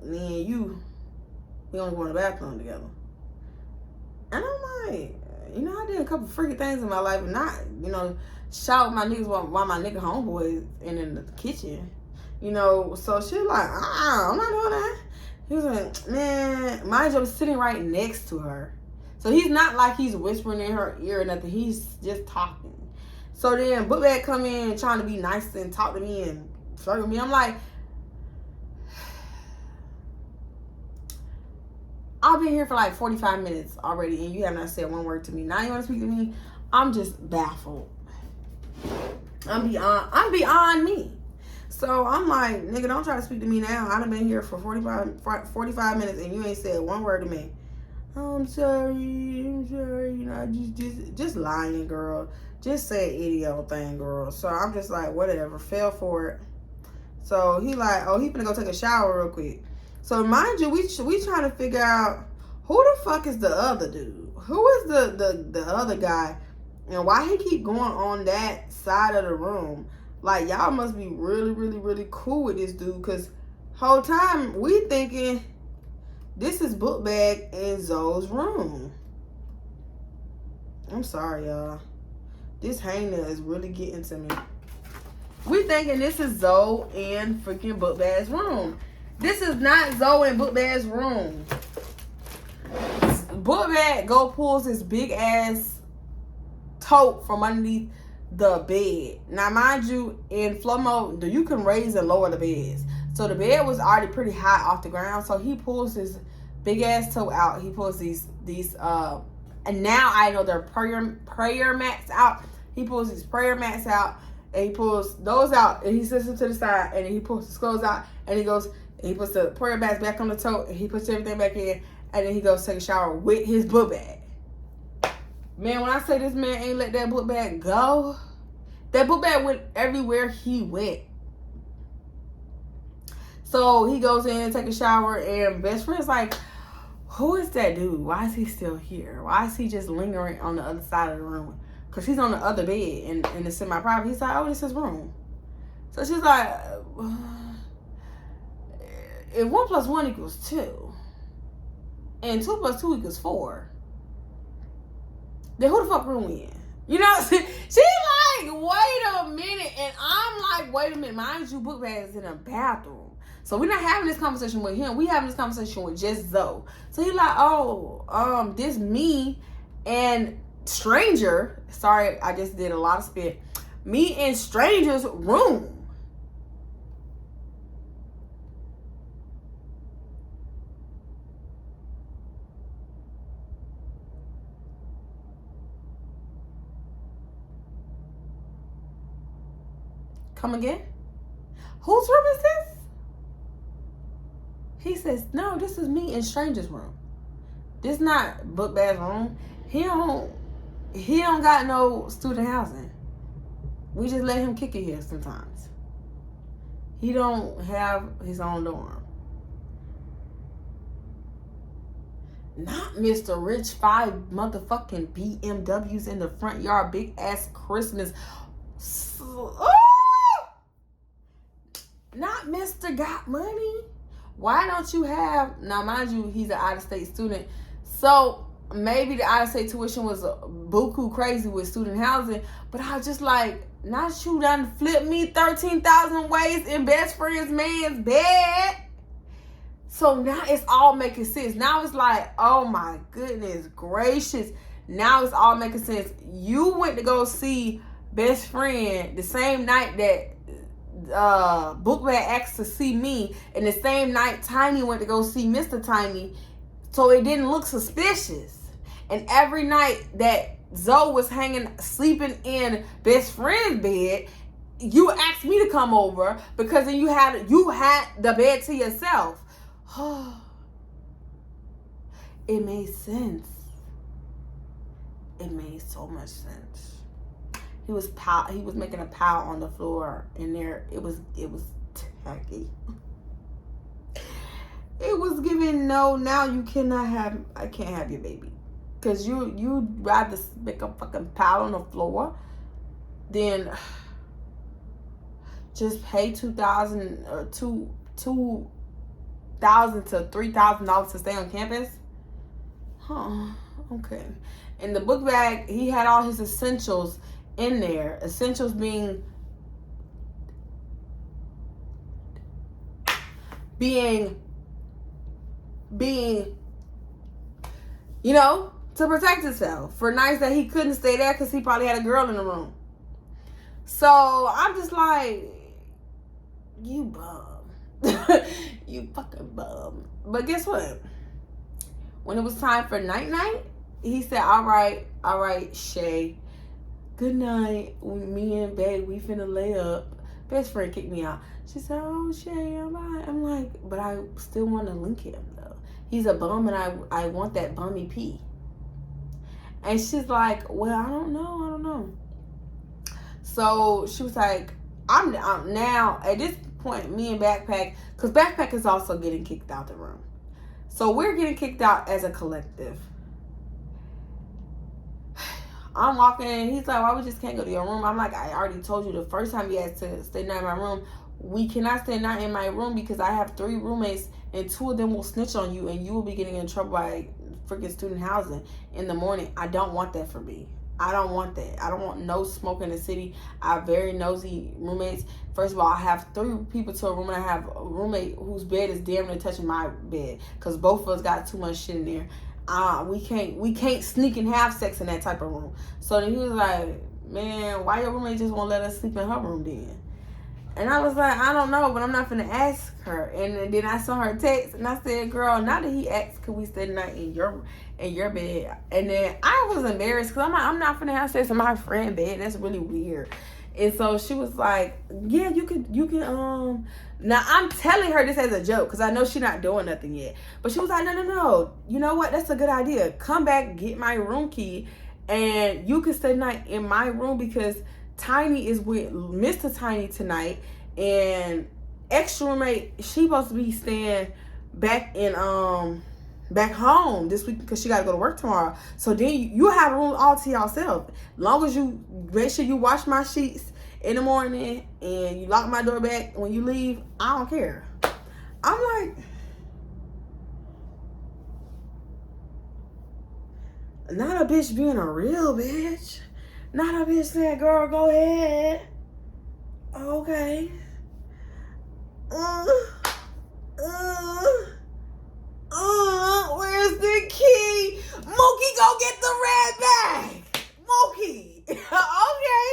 me and you, we gonna go in the bathroom together. And I'm like, you know, I did a couple freaky things in my life and not, you know, shout my niggas while my nigga homeboys in the kitchen. You know, so she was like, I'm not doing that. He was like, man, mind you, I was sitting right next to her. So he's not like he's whispering in her ear or nothing. He's just talking. So then Book Bag come in trying to be nice and talk to me and flirt with me. I'm like, I've been here for like 45 minutes already and you have not said one word to me. Now you want to speak to me? I'm just baffled. I'm beyond me. So I'm like, nigga, don't try to speak to me now. I done been here for 45 minutes and you ain't said one word to me. I'm sorry. You know, just lying, girl. Just say an idiot thing, girl. So I'm just like, whatever. Fell for it. So he like, oh, he finna go take a shower real quick. So mind you, we trying to figure out who the fuck is the other dude? Who is the other guy? And why he keep going on that side of the room? Like, y'all must be really, really, really cool with this dude. Because whole time we thinking this is Book Bag in Zoe's room. I'm sorry, y'all. This hanger is really getting to me. We thinking this is Zoe in freaking Book Bag's room. This is not Zoe in Book Bag's room. Book Bag pulls this big ass tote from underneath the bed. Now, mind you, in flow mode, you can raise and lower the beds. So the bed was already pretty high off the ground. So he pulls his big ass tote out. He pulls these and now I know they're prayer mats out. He pulls these prayer mats out and he pulls those out and he sets them to the side and he pulls his clothes out and he goes and he puts the prayer mats back on the tote and he puts everything back in and then he goes take a shower with his book bag. Man, when I say this man ain't let that book bag go, that book bag went everywhere he went. So he goes in and take a shower and best friend's like, who is that dude? Why is he still here? Why is he just lingering on the other side of the room? Because he's on the other bed in the semi-private. He's like, oh, this is his room. So she's like, if 1 + 1 = 2 and 2 + 2 = 4, then who the fuck room we in? You know, she's like, wait a minute. And I'm like, wait a minute. Mind you, book bag is in a bathroom. So we're not having this conversation with him. We having this conversation with just Zoe. So he's like, oh, this me and stranger. Sorry, I just did a lot of spit. Me and stranger's room. Come again? Whose room is this? He says, no, this is me in stranger's room. This not book bag's room. He don't got no student housing. We just let him kick it here sometimes. He don't have his own dorm. Not Mr. Rich 5 motherfucking BMWs in the front yard, big ass Christmas. Oh! not Mr. Got Money. Why don't you have, now mind you, he's an out-of-state student, so maybe the out-of-state tuition was buku crazy with student housing, but I was just like, not you done flip me 13,000 ways in best friend's man's bed. So now it's all making sense. Now it's like, oh my goodness gracious. Now it's all making sense. You went to go see Best Friend the same night that Book Bag asked to see me, and the same night Tiny went to go see Mr. Tiny, so it didn't look suspicious. And every night that Zoe was sleeping in Best Friend's bed, you asked me to come over because then you had the bed to yourself. It made sense. It made so much sense. He was making a pile on the floor, and there it was tacky. It was giving no. Now you cannot have. I can't have your baby, cause you'd rather make a fucking pile on the floor than just pay $2,000 or $2,000 to $3,000 to stay on campus. Huh? Okay. In the book bag, he had all his essentials in there. Essentials being you know, to protect himself for nights that he couldn't stay there because he probably had a girl in the room. So I'm just like, you bum. You fucking bum. But guess what? When it was time for night, he said, all right, Shaye, good night. Me and babe, we finna lay up. Best friend kicked me out. She said, oh, Shaye, I'm like, but I still want to link him, though. He's a bum, and I want that bummy pee. And she's like, well, I don't know. So she was like, I'm now, at this point, me and Backpack, because Backpack is also getting kicked out the room. So we're getting kicked out as a collective. I'm walking in, he's like, why we just can't go to your room? I'm like, I already told you the first time you asked to stay night in my room, we cannot stay night in my room because I have 3 roommates and 2 of them will snitch on you and you will be getting in trouble by freaking student housing in the morning. I don't want that for me. I don't want that. I don't want no smoke in the city. I have very nosy roommates. First of all, I have 3 people to a room, and I have a roommate whose bed is damn near touching my bed because both of us got too much shit in there. We can't sneak and have sex in that type of room. So then he was like, man, why your roommate just won't let us sleep in her room then? And I was like, I don't know, but I'm not finna ask her. And then I saw her text, and I said, girl, now that he asked, could we stay the night in your bed? And then I was embarrassed because I'm not finna have sex in my friend's bed. That's really weird. And so she was like, yeah, you can now I'm telling her this as a joke because I know she's not doing nothing yet. But she was like, no. You know what? That's a good idea. Come back, get my room key, and you can stay the night in my room because Tiny is with Mr. Tiny tonight, and extra roommate, she supposed to be staying back home this week because she got to go to work tomorrow. So then you have a room all to yourself. Long as you make sure you wash my sheets in the morning and you lock my door back when you leave, I don't care. I'm like, not a bitch being a real bitch. Not a bitch saying, girl, go ahead. Okay. Where's the key? Mookie, go get the red bag. Mookie. Okay.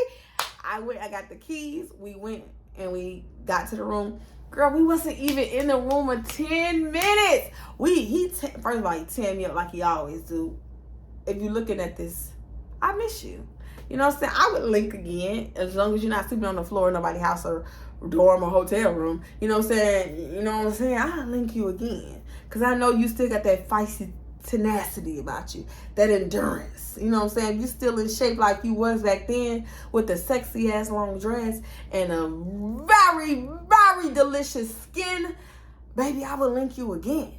I got the keys. We went and we got to the room. Girl, we wasn't even in the room for 10 minutes. First of all, he teared me up like he always do. If you're looking at this, I miss you. You know what I'm saying? I would link again as long as you're not sleeping on the floor in nobody's house or dorm or hotel room. You know what I'm saying? I'll link you again. Because I know you still got that feisty tenacity about you. That endurance. You know what I'm saying? You still in shape like you was back then with the sexy ass long dress and a very, very delicious skin. Baby, I will link you again.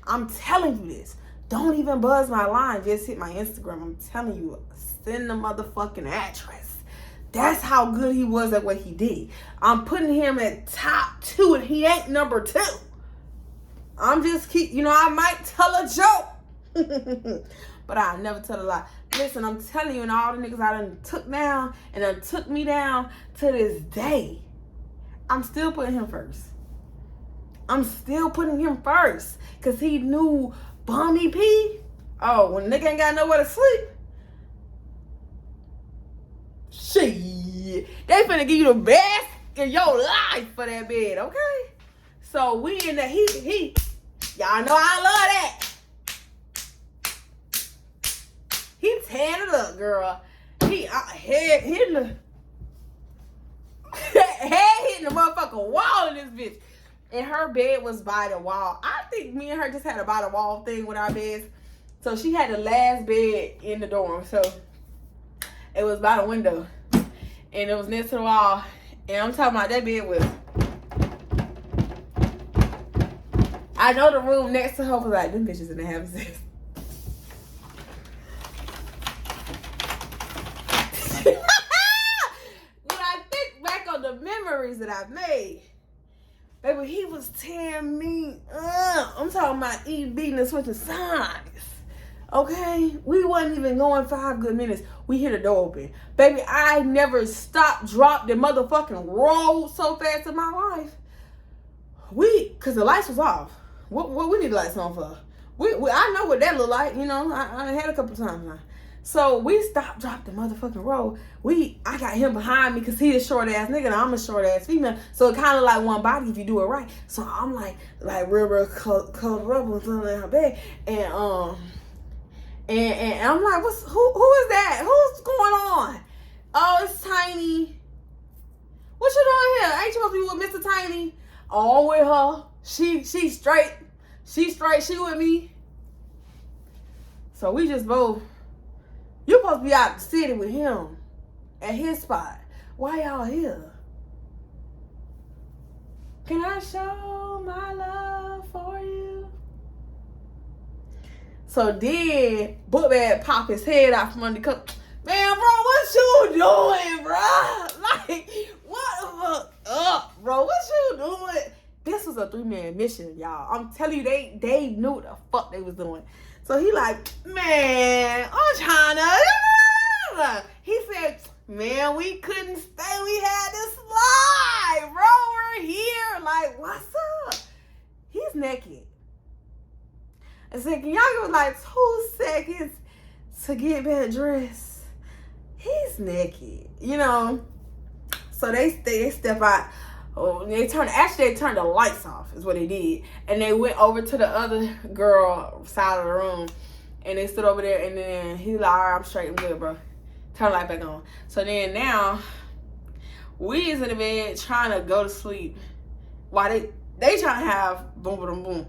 I'm telling you this. Don't even buzz my line. Just hit my Instagram. I'm telling you. Send the motherfucking address. That's how good he was at what he did. I'm putting him at top 2, and he ain't number 2. I'm just I might tell a joke, but I'll never tell a lie. Listen, I'm telling you, and all the niggas I done took down and done took me down to this day, I'm still putting him first. I'm still putting him first, because he knew Bummy P. Oh, when nigga ain't got nowhere to sleep, shit, they finna give you the best in your life for that bed, okay? So we in the y'all know I love that. He tearing it up, girl. He head hitting the motherfucking wall in this bitch. And her bed was by the wall. I think me and her just had a by the wall thing with our beds. So she had the last bed in the dorm. So it was by the window. And it was next to the wall. And I'm talking about that bed was... I know the room next to her was like, them bitches in the having sex. When I think back on the memories that I've made, baby, he was tearing me up. I'm talking about beating and switching sides. Okay? We wasn't even going 5 good minutes. We hear the door open. Baby, I never stopped, dropped, and motherfucking rolled so fast in my life. Because the lights was off. What we need the lights on for? I know what that look like. I had a couple times now. So we stopped, dropped the motherfucking roll. I got him behind me because he a short ass nigga and I'm a short ass female. So it kind of like one body if you do it right. So I'm like real cold rubber or something in her bed. And I'm like, who is that? Who's going on? Oh, it's Tiny. What you doing here? Ain't you supposed to be with Mr. Tiny? Oh, I'm with her. She straight. She straight. She with me. So we just both. You supposed to be out the city with him at his spot. Why y'all here? Can I show my love for you? So then, Bookbag pop his head out from under the cup. Man, bro, what you doing, bro? Like, what the fuck up, bro? What you doing? This was a 3-man mission, y'all. I'm telling you, they knew what the fuck they was doing. So he like, man, I'm trying to. He said, man, we couldn't stay. We had to slide, bro. We're here. Like, what's up? He's naked. I said, can y'all give us like 2 seconds to get back dressed? He's naked, So they step out. Oh, they turned the lights off is what they did. And they went over to the other girl side of the room. And they stood over there and then he like, all right, I'm straight, I'm good, bro. Turn the light back on. So then now, we is in the bed trying to go to sleep. While they trying to have boom, boom, boom.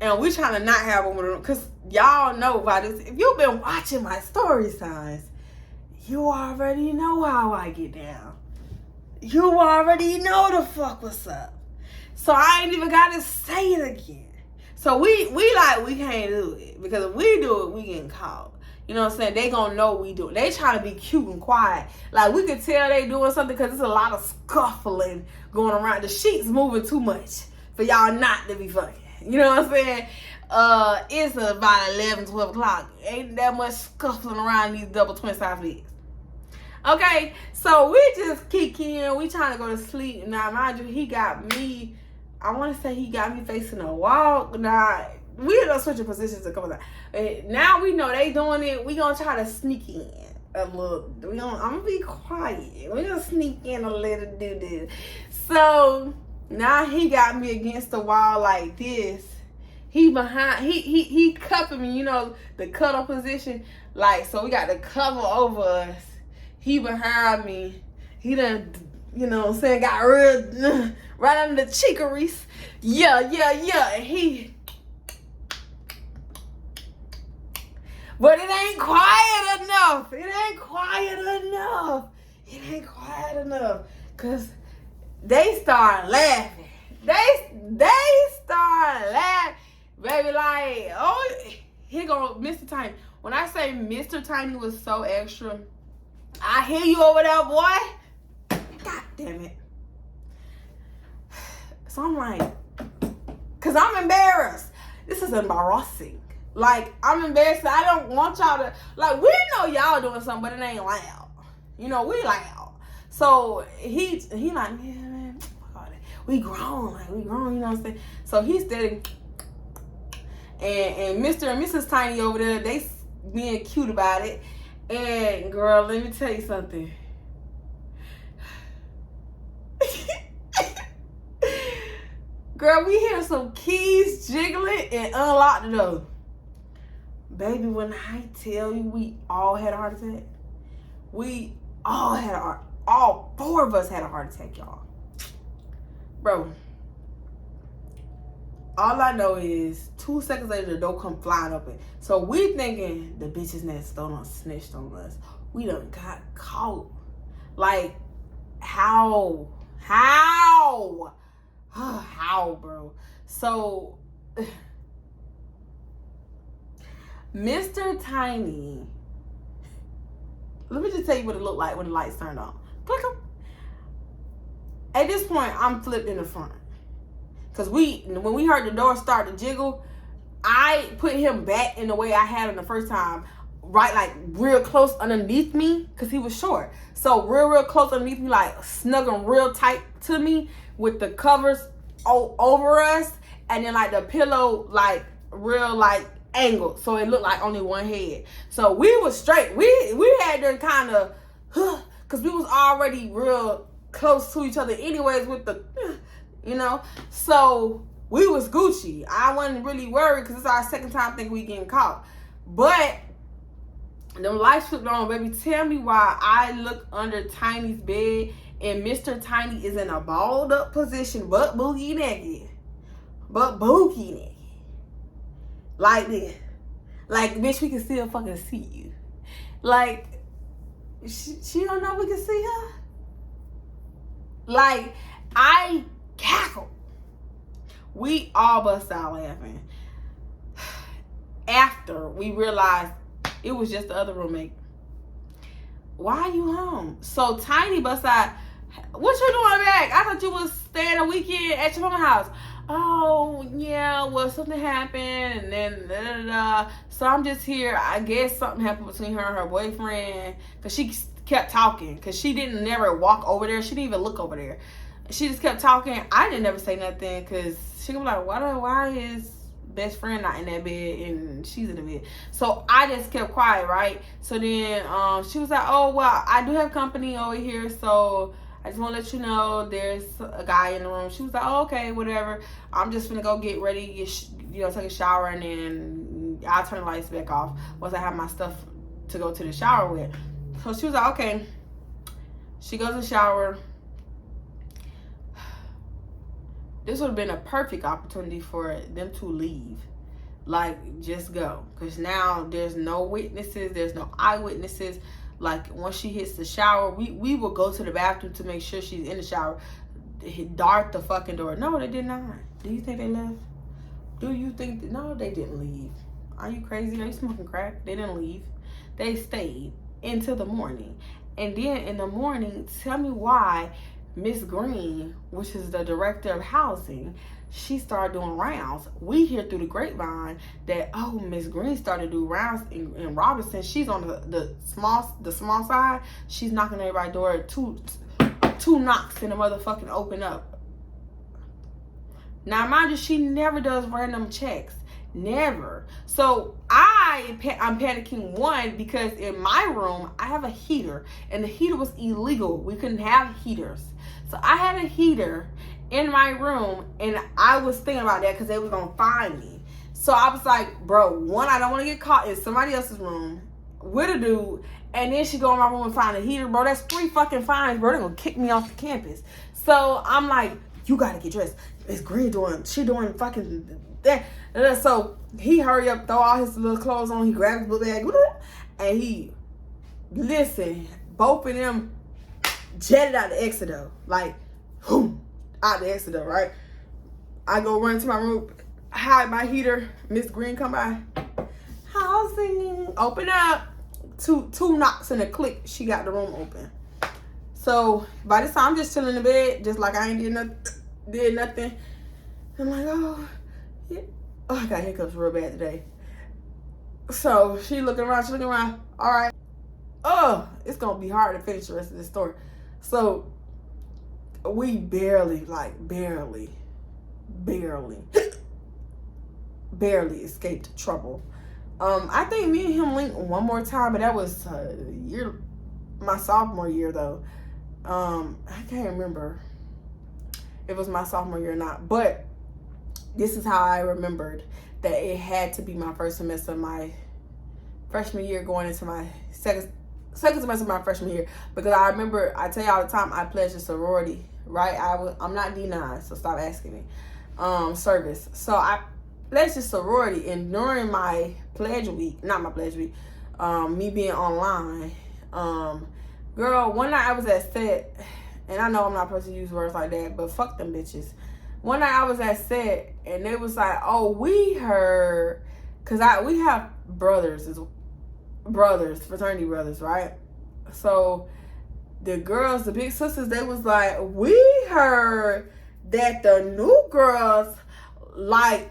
And we trying to not have boom, boom, boom. Because y'all know about this. If you've been watching my Storytime, you already know how I get down. You already know the fuck what's up. So I ain't even got to say it again. So we can't do it. Because if we do it, we getting caught. You know what I'm saying? They gonna know we do it. They trying to be cute and quiet. Like, we could tell they doing something because there's a lot of scuffling going around. The sheets moving too much for y'all not to be fucking. You know what I'm saying? It's about 11, 12 o'clock. Ain't that much scuffling around these double twin size beds. Okay, so we just kick in. We trying to go to sleep. Now, mind you, he got me, I want to say he got me facing a wall. Now, we ended up switching positions a couple times. Now we know they doing it. We gonna try to sneak in a little. I'm gonna be quiet. We gonna sneak in a little do this. So now he got me against the wall like this. He behind. He cuffing me. The cuddle position. Like, so we got the cover over us. He behind me. He done, what I'm saying, got real right under the cheekeries. Yeah. And but it ain't quiet enough. Cause they start laughing. They start laughing. Baby, like, oh, here go Mr. Tiny. When I say Mr. Tiny was so extra, I hear you over there, boy. damn it. So I'm like, because I'm embarrassed. This is embarrassing. Like, I'm embarrassed. I don't want y'all to, like, we know y'all doing something, but it ain't loud. You know, we loud. So he like, yeah, man, we grown, like, we grown, you know what I'm saying? So he's steady. And Mr. and Mrs. Tiny over there, they being cute about it. And girl, let me tell you something. Girl, we hear some keys jiggling and unlock the door. Baby, when I tell you we all had a heart attack, we all had all four of us had a heart attack, y'all. Bro, all I know is 2 seconds later the door come flying open. So we thinking the bitches next door done snitched on us. We done got caught. Like, how, bro? So Mr. Tiny, let me just tell you what it looked like when the lights turned on. Click them. At this point, I'm flipped in the front. Because when we heard the door start to jiggle, I put him back in the way I had him the first time. Right, like, real close underneath me. Because he was short. So, real close underneath me, like, snuggling real tight to me. With the covers over us. And then, like, the pillow, like, real, like, angled. So, it looked like only one head. So, we was straight. We had to kind of, because we was already real close to each other anyways with the, you know. So, we was Gucci. I wasn't really worried because it's our second time thinking we getting caught. But them lights flipped on, baby. Tell me why I look under Tiny's bed and Mr. Tiny is in a balled up position, but boogie naked. Like this. Like, bitch, we can still fucking see you. Like, she don't know we can see her? Like, I cackled. We all bust out laughing. After we realized it was just the other roommate. Why are you home? So Tiny bust out, what you doing back? I thought you was staying a weekend at your mama's house. Oh, yeah, well, something happened, and then, So I'm just here. I guess something happened between her and her boyfriend, because she kept talking, because she didn't never walk over there. She didn't even look over there. She just kept talking. I didn't never say nothing, because she was like, why is best friend not in that bed and she's in the bed? So I just kept quiet, right? So then she was like, oh, well, I do have company over here, so I just want to let you know there's a guy in the room. She was like, oh, okay, whatever. I'm just gonna go get ready, take a shower, and then I'll turn the lights back off once I have my stuff to go to the shower with. So she was like, okay. She goes to the shower. This would have been a perfect opportunity for them to leave. Like, just go. Because now there's no witnesses. There's no eyewitnesses. Like, once she hits the shower, we will go to the bathroom to make sure she's in the shower. Dart the fucking door. No, they did not. Do you think they left? Do you think... No, they didn't leave. Are you crazy? Are you smoking crack? They didn't leave. They stayed until the morning. And then in the morning, tell me why Miss Green, which is the director of housing, she started doing rounds. We hear through the grapevine that, oh, Miss Green started to do rounds in Robinson. She's on the small side. She's knocking everybody's door. Two knocks and the motherfucking open up. Now, mind you, she never does random checks. Never. So I'm panicking, one, because in my room I have a heater and the heater was illegal. We couldn't have heaters. So I had a heater in my room and I was thinking about that because they was gonna find me. So I was like, bro, one, I don't want to get caught in somebody else's room with a dude, and then she go in my room and find a heater, bro. That's 3 fucking fines, bro. They're gonna kick me off the campus. So I'm like, you gotta get dressed. Miss Green doing fucking that. So he hurry up, throw all his little clothes on, he grabbed his little bag, and he, listen, both of them jetted out the exit door. Like, whoom, out the exit door, right? I go run to my room, hide my heater. Miss Green come by. Housing, open up. Two knocks and a click. She got the room open. So by this time, I'm just chilling in the bed, just like I ain't did nothing. I'm like, oh, yeah. Oh, I got hiccups real bad today. So she looking around. All right. Oh, it's gonna be hard to finish the rest of this story. So we barely escaped trouble. I think me and him linked one more time, but that was my sophomore year though. I can't remember if it was my sophomore year or not, but this is how I remembered that it had to be my first semester of my freshman year going into my second semester of my freshman year, because I remember, I tell you all the time, I pledged a sorority, right? I'm not D9, so stop asking me. Service. So I pledged a sorority, and during my pledge week, not my pledge week, me being online, girl, one night I was at set, and I know I'm not supposed to use words like that, but fuck them bitches. One night I was at set, and they was like, oh, we heard, because we have fraternity brothers, right? So the girls, the big sisters, they was like, we heard that the new girls like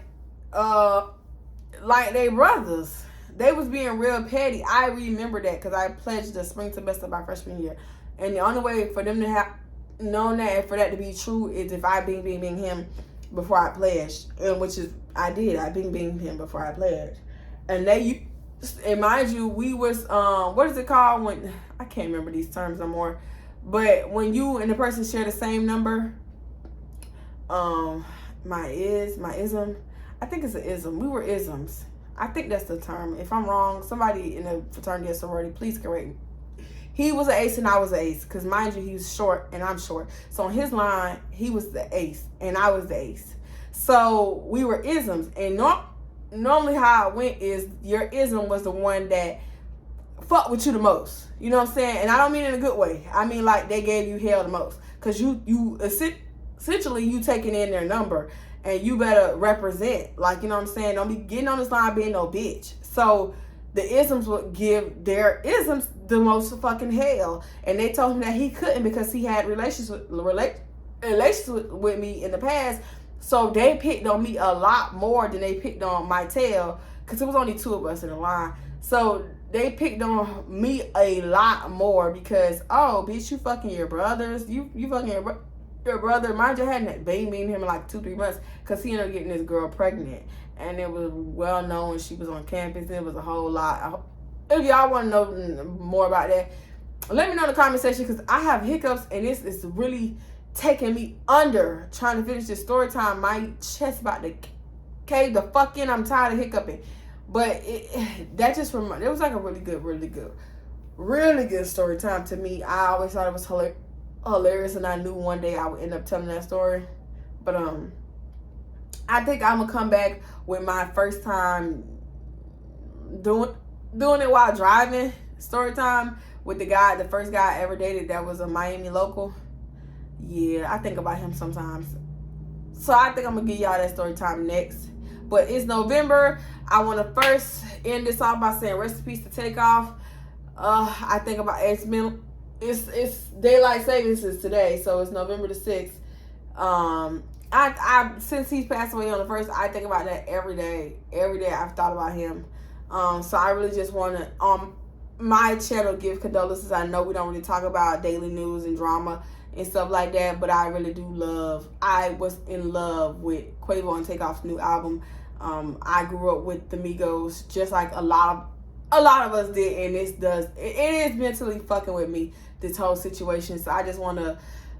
they brothers. They was being real petty. I remember that because I pledged the spring semester of my freshman year, and the only way for them to have known that and for that to be true is if I bing him before I pledged, and which is I did. I bing him before I pledged, and and mind you, we was what is it called when, I can't remember these terms no more, but when you and the person share the same number, my ism, I think it's an ism. We were isms. I think that's the term. If I'm wrong, somebody in the fraternity or sorority, please correct me. He was an ace and I was an ace, because mind you, he was short and I'm short. So on his line, he was the ace and I was the ace. So we were isms, and normally how it went is your ism was the one that fucked with you the most. You know what I'm saying? And I don't mean in a good way. I mean like they gave you hell the most, because you essentially you taking in their number, and you better represent. Like, you know what I'm saying? Don't be getting on this line being no bitch. So the isms would give their isms the most fucking hell, and they told him that he couldn't because he had relations with me in the past. So they picked on me a lot more than they picked on my tail, because it was only two of us in the line. So they picked on me a lot more because, oh, bitch, you fucking your brothers. You fucking your brother. Mind you, I hadn't banged him in like 2-3 months, because he ended up getting this girl pregnant. And it was well known she was on campus. It was a whole lot. If y'all want to know more about that, let me know in the comment section, because I have hiccups and this is really taking me under trying to finish this story time. My chest about to cave the fuck in. I'm tired of hiccuping. But that just reminded, it was like a really good story time to me. I always thought it was hilarious, and I knew one day I would end up telling that story. But I think I'm gonna come back with my first time doing it while driving story time with the first guy I ever dated that was a Miami local. Yeah, I think about him sometimes. So I think I'm gonna give y'all that story time next. But it's November. I want to first end this off by saying rest in peace to Takeoff. I think about it's daylight savings is today, so it's November the 6th. I since he's passed away on the 1st, I think about that every day. Every day I've thought about him. So I really just want to my channel give condolences. I know we don't really talk about daily news and drama and stuff like that, but I really do I was in love with Quavo and Takeoff's new album. I grew up with the Migos, just like a lot of us did, and it is mentally fucking with me, this whole situation. So I just want to,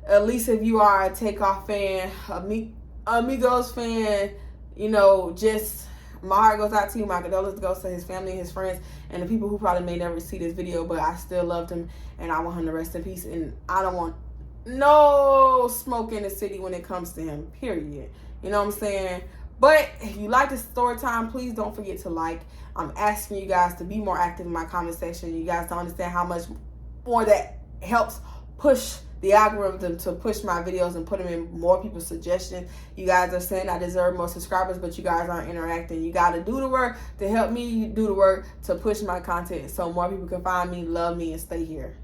at least if you are a Takeoff fan, a Migos fan, you know, just my heart goes out to you. My condolences goes to his family and his friends and the people who probably may never see this video, but I still loved him and I want him to rest in peace, and I don't want no smoke in the city when it comes to him, period. You know what I'm saying? But if you like this story time, please don't forget to like. I'm asking you guys to be more active in my comment section. You guys don't understand how much more that helps push the algorithm to push my videos and put them in more people's suggestions. You guys are saying I deserve more subscribers, but you guys aren't interacting. You got to do the work to help me do the work to push my content so more people can find me, love me, and stay here.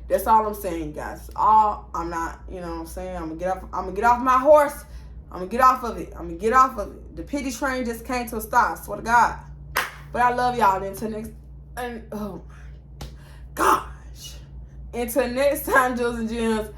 That's all I'm saying, guys. All I'm not, you know what I'm saying? I'm gonna get off my horse. I'm gonna get off of it. The pity train just came to a stop, swear to God. But I love y'all. Until next, and oh my gosh. Until next time, Jews and Jems.